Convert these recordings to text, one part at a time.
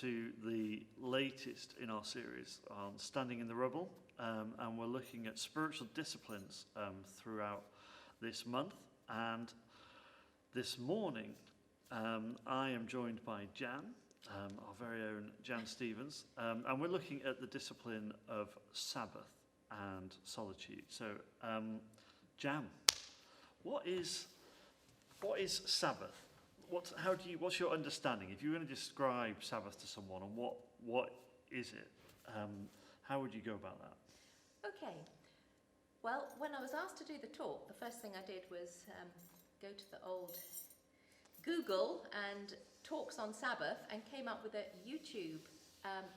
to the latest in our series on Standing in the Rubble, and we're looking at spiritual disciplines throughout this month. And this morning, I am joined by Jan, our very own Jan Stevens, and we're looking at the discipline of Sabbath and solitude. So, Jan, what is Sabbath? What's your understanding? If you were going to describe Sabbath to someone, and what is it? How would you go about that? Okay. Well, when I was asked to do the talk, the first thing I did was go to the old Google and talks on Sabbath, and came up with a YouTube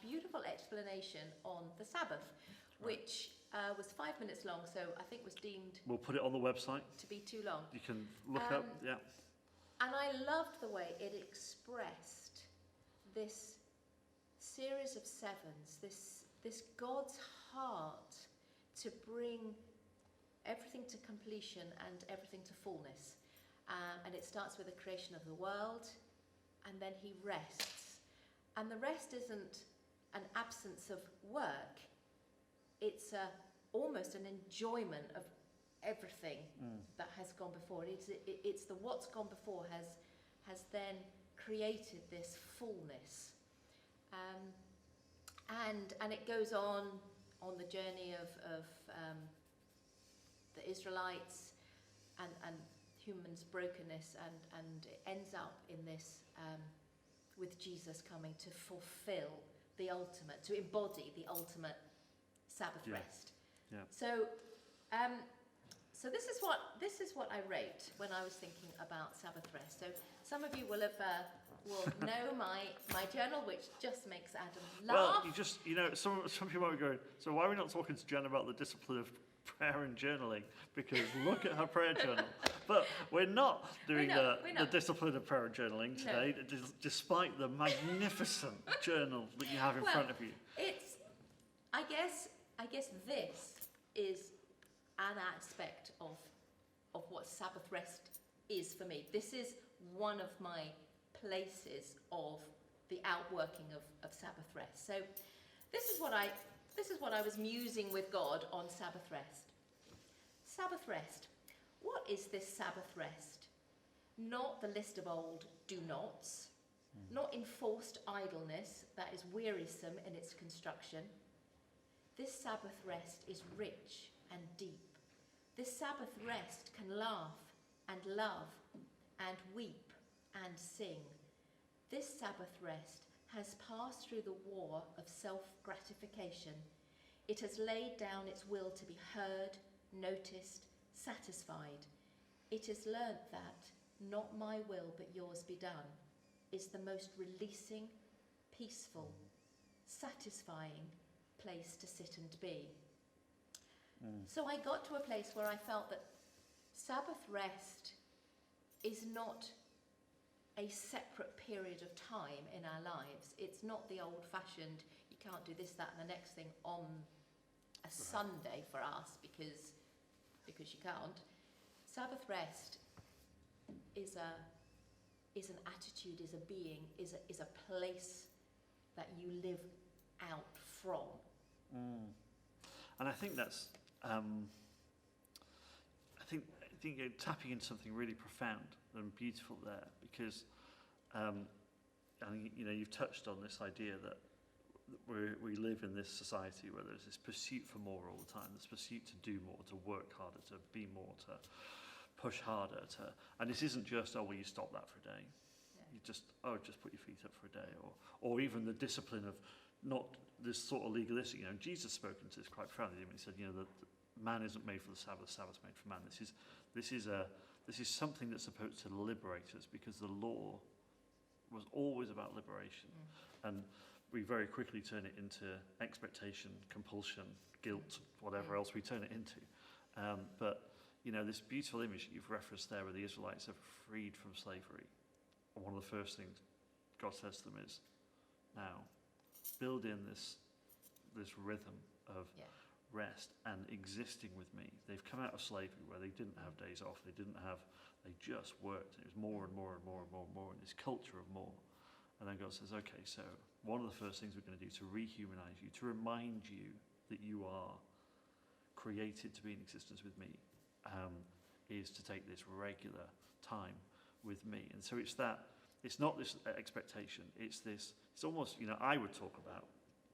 beautiful explanation on the Sabbath, which was 5 minutes long, so I think was deemed... We'll put it on the website. ...to be too long. You can look up, yeah. And I loved the way it expressed this series of sevens, this God's heart to bring everything to completion and everything to fullness. And it starts with the creation of the world, and then he rests. And the rest isn't an absence of work, it's almost an enjoyment of everything that has gone before. It's the what's gone before has then created this fullness. And it goes on the journey of the Israelites and humans' brokenness, and it ends up in this with Jesus coming to fulfill the ultimate, to embody the ultimate Sabbath rest. Yeah. So this is what I wrote when I was thinking about Sabbath rest. So some of you will know my journal, which just makes Adam laugh. Well, some people might be going, so why are we not talking to Jen about the discipline of prayer and journaling? Because look at her prayer journal. But we're not doing the discipline of prayer and journaling today, despite the magnificent journal that you have in front of you. I guess this is an aspect of what Sabbath rest is for me. This is one of my places of the outworking of Sabbath rest. So this is what I was musing with God on Sabbath rest. Sabbath rest. What is this Sabbath rest? Not the list of old do-nots, not enforced idleness that is wearisome in its construction. This Sabbath rest is rich and deep. This Sabbath rest can laugh and love and weep and sing. This Sabbath rest has passed through the war of self-gratification. It has laid down its will to be heard, noticed, satisfied. It has learnt that not my will but yours be done is the most releasing, peaceful, satisfying place to sit and be. So I got to a place where I felt that Sabbath rest is not a separate period of time in our lives. It's not the old-fashioned, you can't do this, that, and the next thing on a Sunday for us because you can't. Sabbath rest is an attitude, is a being, is a place that you live out from. And I think that's I think you're tapping into something really profound and beautiful there, because you've touched on this idea that we live in this society where there's this pursuit for more all the time, this pursuit to do more, to work harder, to be more, to push harder, and this isn't just, will you stop that for a day? Yeah. You just put your feet up for a day, or even the discipline of not this sort of legalistic. Jesus spoke into this quite profoundly. He said, that man isn't made for the Sabbath, Sabbath's made for man. This is something that's supposed to liberate us, because the law was always about liberation, and we very quickly turn it into expectation, compulsion, guilt, whatever else we turn it into. But this beautiful image you've referenced there, where the Israelites are freed from slavery, and one of the first things God says to them is, now build in this rhythm of rest and existing with me. They've come out of slavery where they didn't have days off, they just worked. It was more and more and more and more and more, and this culture of more. And then God says, okay, so one of the first things we're going to do to rehumanize you, to remind you that you are created to be in existence with me, is to take this regular time with me. And so it's not this expectation, it's almost, I would talk about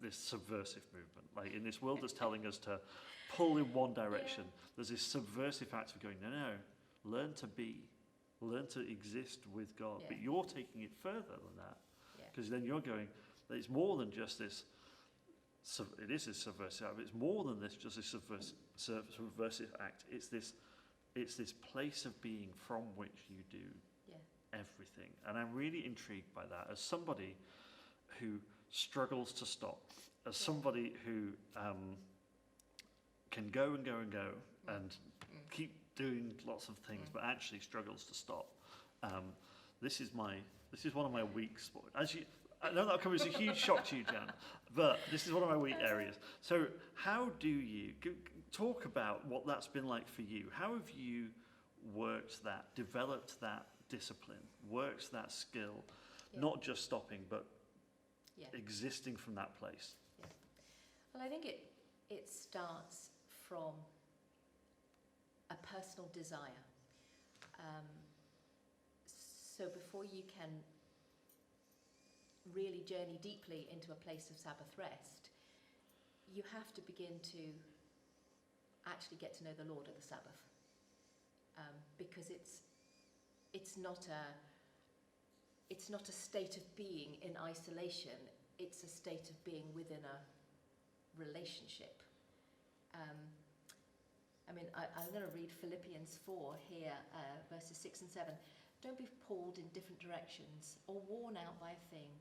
this subversive movement. Like in this world that's telling us to pull in one direction, there's this subversive act of going, no, learn to exist with God. But you're taking it further than that. Because then you're going, it's more than just this, it is a subversive act, but it's more than this, just this subversive act. It's this place of being from which you do everything. And I'm really intrigued by that as somebody who struggles to stop, as somebody who can go and go and go and keep doing lots of things, but actually struggles to stop. This is one of my weak spots. I know that comes as a huge shock to you, Jan, but this is one of my weak areas. So how do you talk about what that's been like for you? How have you worked that, developed that discipline, worked that skill, not just stopping, but existing from that place? Yeah. Well, I think it starts from a personal desire. So before you can really journey deeply into a place of Sabbath rest, you have to begin to actually get to know the Lord at the Sabbath, because it's not a state of being in isolation. It's a state of being within a relationship. I'm going to read Philippians 4 here, verses 6 and 7. Don't be pulled in different directions or worn out by a thing.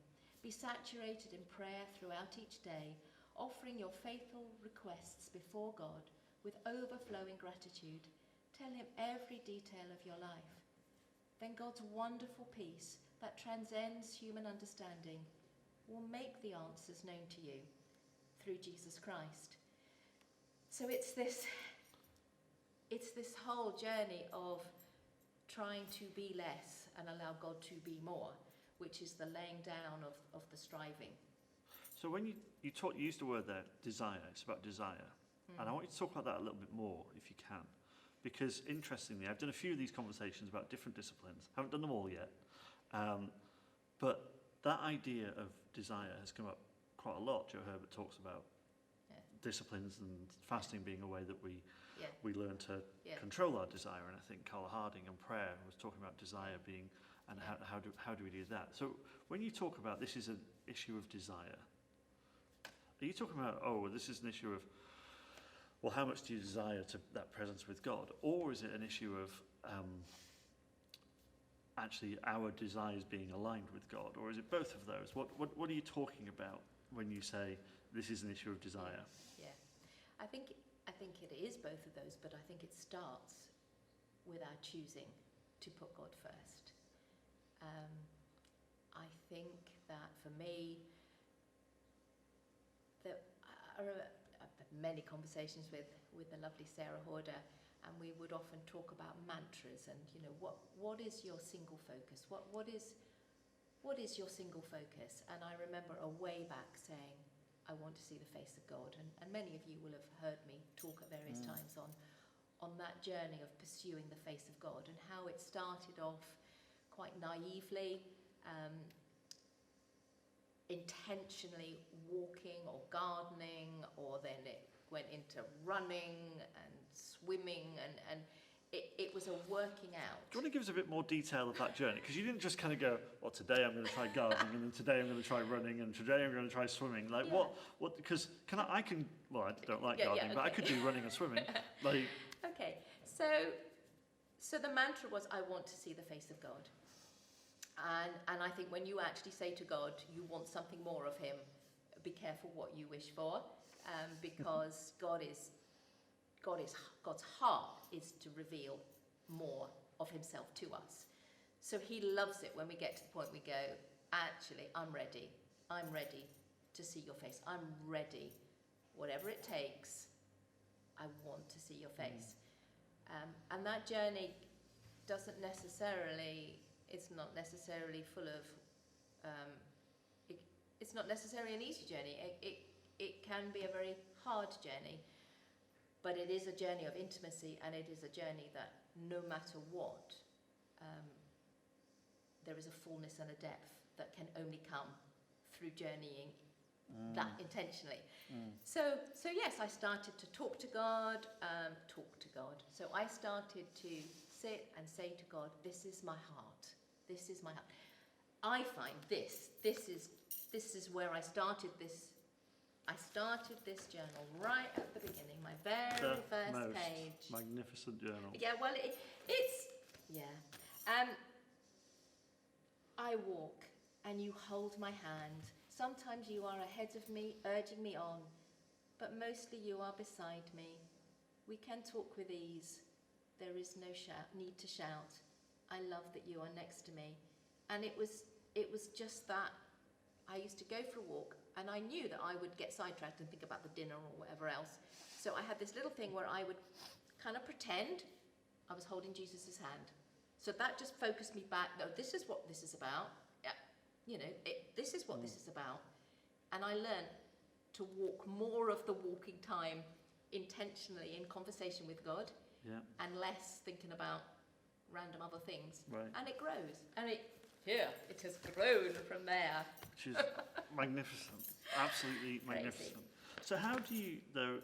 Be saturated in prayer throughout each day, offering your faithful requests before God with overflowing gratitude. Tell him every detail of your life. Then God's wonderful peace that transcends human understanding will make the answers known to you through Jesus Christ. So it's this whole journey of trying to be less and allow God to be more, which is the laying down of the striving. So when you used the word there, desire, it's about desire. And I want you to talk about that a little bit more, if you can. Because interestingly, I've done a few of these conversations about different disciplines. Haven't done them all yet. But that idea of desire has come up quite a lot. Joe Herbert talks about disciplines and fasting being a way that we learn to control our desire. And I think Carl Harding and prayer was talking about desire being, and how do we do that? So when you talk about this is an issue of desire, are you talking about, this is an issue of, well, how much do you desire to that presence with God? Or is it an issue of actually our desires being aligned with God? Or is it both of those? What are you talking about when you say this is an issue of desire? Yeah. I think it is both of those, but I think it starts with our choosing to put God first. I think that for me, I remember I've had many conversations with the lovely Sarah Horder, and we would often talk about mantras and what is your single focus? What is your single focus? And I remember a way back saying, I want to see the face of God, and many of you will have heard me talk at various times on that journey of pursuing the face of God, and how it started off quite naively, intentionally walking or gardening, or then it went into running and swimming, and it was a working out. Do you want to give us a bit more detail of that journey? Because you didn't just kind of go, well, today I'm going to try gardening, and then today I'm going to try running, and today I'm going to try swimming. Like what? Because I don't like gardening, but I could do running and swimming. Like. Okay, so the mantra was, I want to see the face of God. And I think when you actually say to God, you want something more of him, be careful what you wish for, because God's heart is to reveal more of himself to us. So he loves it when we get to the point we go, actually, I'm ready to see your face. I'm ready, whatever it takes, I want to see your face. And that journey it's not necessarily full of it's not necessarily an easy journey. It can be a very hard journey, but it is a journey of intimacy, and it is a journey that no matter what, there is a fullness and a depth that can only come through journeying that intentionally. So yes, I started to talk to God. So I started to sit and say to God, this is my heart. This is my heart. I find this is where I started this. I started this journal right at the beginning, my very first page. Magnificent journal. Yeah, well, it's I walk and you hold my hand. Sometimes you are ahead of me, urging me on, but mostly you are beside me. We can talk with ease. There is no need to shout. I love that you are next to me. And it was just that. I used to go for a walk, and I knew that I would get sidetracked and think about the dinner or whatever else. So I had this little thing where I would kind of pretend I was holding Jesus' hand. So that just focused me back. No, this is what this is about. This is what this is about. And I learned to walk more of the walking time intentionally in conversation with God, and less thinking about random other things. Right. And it grows. And it has grown from there. Which is magnificent. Absolutely magnificent. So how do you, though,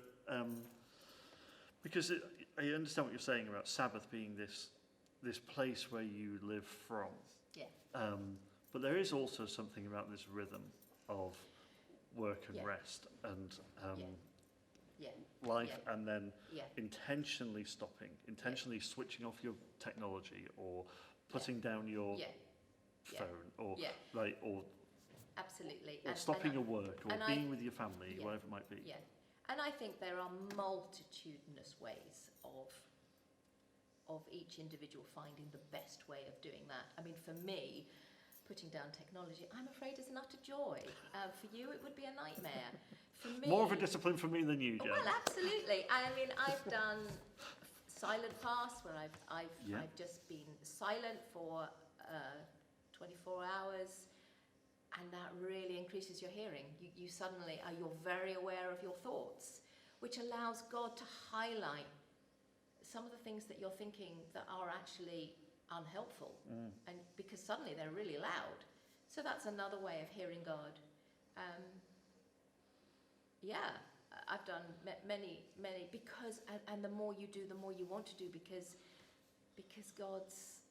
because I understand what you're saying about Sabbath being this place where you live from. Yeah. But there is also something about this rhythm of work and rest and life, and then intentionally stopping, intentionally switching off your technology, or putting down your phone, or or absolutely, or stopping your work, or being with your family, whatever it might be. Yeah, and I think there are multitudinous ways of each individual finding the best way of doing that. I mean, for me, putting down technology, I'm afraid, is an utter joy. For you, it would be a nightmare. For me, more of a discipline for me than you, Jen. Well, absolutely. I mean, I've done silent fasts where I've just been silent for 24 hours, and that really increases your hearing. You suddenly you're very aware of your thoughts, which allows God to highlight some of the things that you're thinking that are actually unhelpful, and because suddenly they're really loud. So that's another way of hearing God. I've done many, because and the more you do, the more you want to do, because God's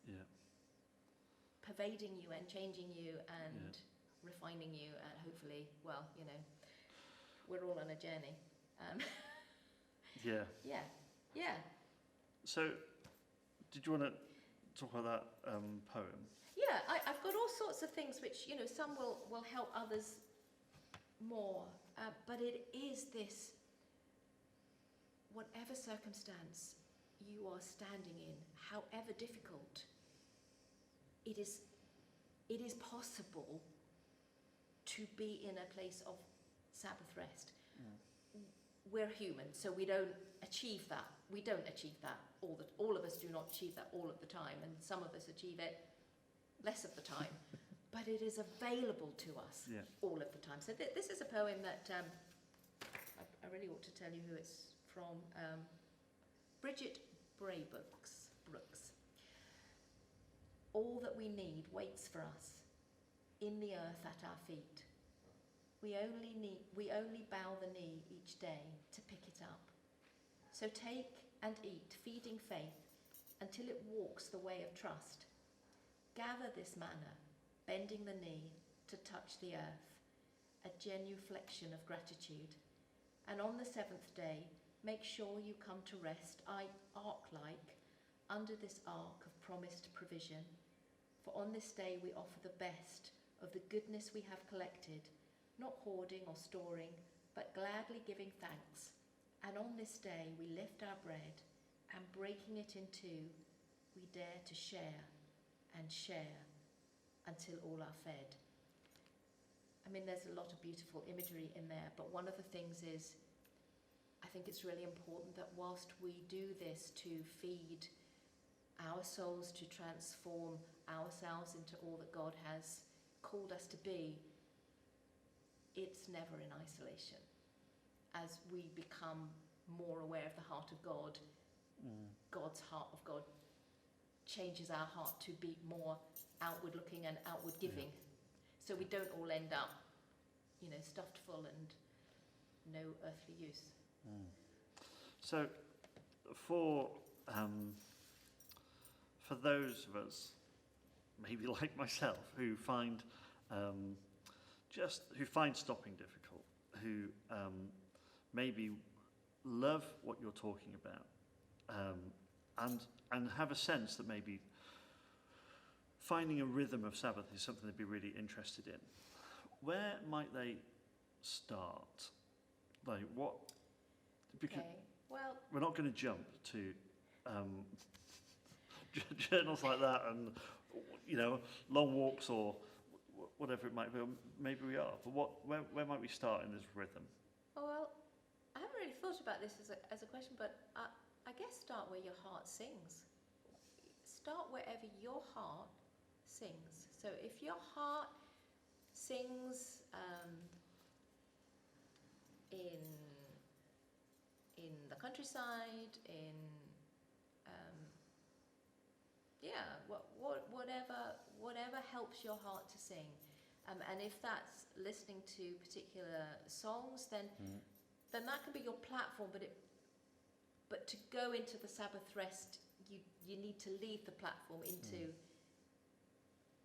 pervading you and changing you and refining you, and hopefully, we're all on a journey. Yeah. So, did you want to talk about that poem? Yeah, I've got all sorts of things which, some will help others more, but it is this, whatever circumstance you are standing in, however difficult, it is possible to be in a place of Sabbath rest. We're human, so we don't achieve that. We don't achieve that all of us do not achieve that all of the time, and some of us achieve it less of the time. But it is available to us all of the time. So this is a poem that I really ought to tell you who it's from. Bridget Brooks. All that we need waits for us in the earth at our feet. We only bow the knee each day to pick it up. So take and eat, feeding faith, until it walks the way of trust. Gather this manna, bending the knee to touch the earth, a genuflection of gratitude. And on the seventh day, make sure you come to rest, ark-like, under this ark of promised provision. For on this day we offer the best of the goodness we have collected, not hoarding or storing, but gladly giving thanks. And on this day we lift our bread, and breaking it in two, we dare to share and share until all are fed. I mean, there's a lot of beautiful imagery in there, but one of the things is, I think it's really important that whilst we do this to feed our souls, to transform ourselves into all that God has called us to be, it's never in isolation. As we become more aware of the heart of God, God's heart of God changes our heart to be more outward looking and outward giving. So we don't all end up, stuffed full and no earthly use. So for those of us, maybe like myself, who find stopping difficult, who maybe love what you're talking about, and have a sense that maybe finding a rhythm of Sabbath is something they'd be really interested in, where might they start? Like what? Because well, we're not going to jump to journals like that and long walks or whatever it might be. Maybe we are, but where might we start in this rhythm? Oh, well, I haven't really thought about this as a question, but I guess start where your heart sings. Start wherever your heart sings. So if your heart sings in the countryside, whatever helps your heart to sing, and if that's listening to particular songs, then that can be your platform. But to go into the Sabbath rest, you need to leave the platform into.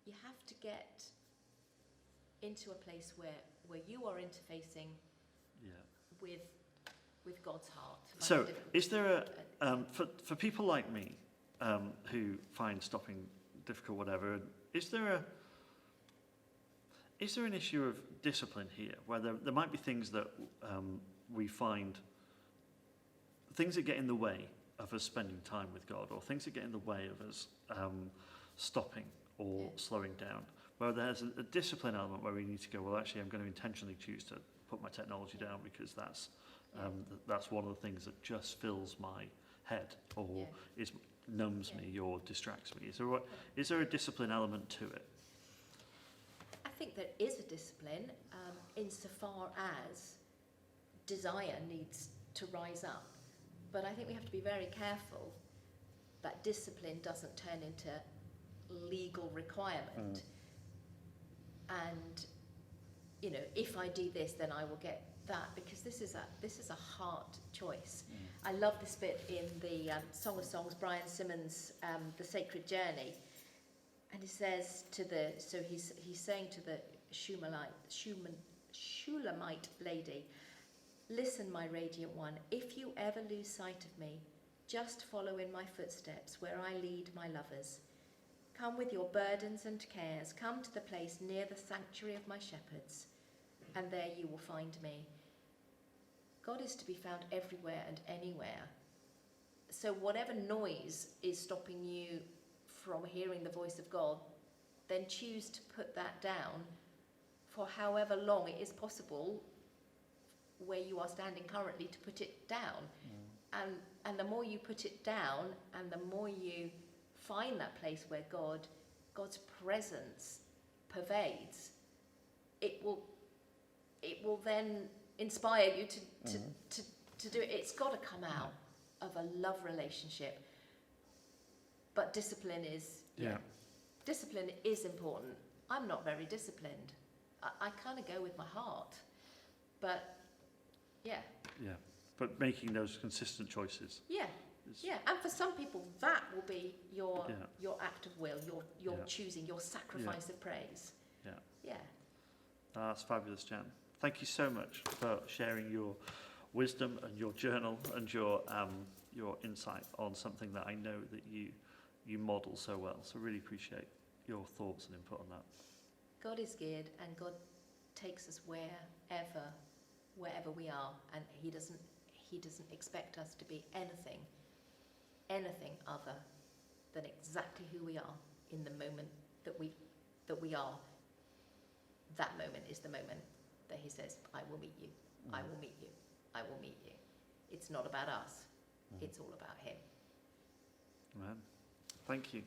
You have to get into a place where you are interfacing with God's heart. So, is there for people like me who find stopping difficult, whatever? Is there an issue of discipline here, where there might be things that we find, things that get in the way of us spending time with God, or things that get in the way of us stopping or slowing down, where there's a discipline element where we need to go, well, actually, I'm going to intentionally choose to put my technology down because that's one of the things that just fills my head or numbs me or distracts me. Is there a discipline element to it? I think there is a discipline insofar as desire needs to rise up. But I think we have to be very careful that discipline doesn't turn into legal requirement. And, if I do this, then I will get that, because this is a heart choice. I love this bit in the Song of Songs, Brian Simmons' The Sacred Journey, and he says he's saying to the Shulamite lady, "Listen, my radiant one, if you ever lose sight of me, just follow in my footsteps where I lead my lovers. Come with your burdens and cares, come to the place near the sanctuary of my shepherds, and there you will find me." God is to be found everywhere and anywhere. So whatever noise is stopping you from hearing the voice of God, then choose to put that down for however long it is possible where you are standing currently to put it down. And the more you put it down and the more you find that place where God's presence pervades, it will then inspire you to do it. It's got to come out of a love relationship. But discipline is important. I'm not very disciplined. I kind of go with my heart. But but making those consistent choices. And for some people that will be your act of will, your choosing, your sacrifice of praise. That's fabulous, Jan. Thank you so much for sharing your wisdom and your journal and your insight on something that I know that you model so well. So really appreciate your thoughts and input on that. God is good, and God takes us wherever we are, and He doesn't expect us to be anything other than exactly who we are in the moment that we are. That moment is the moment that He says, "I will meet you. I will meet you. I will meet you." It's not about us. It's all about Him. Amen. Thank you.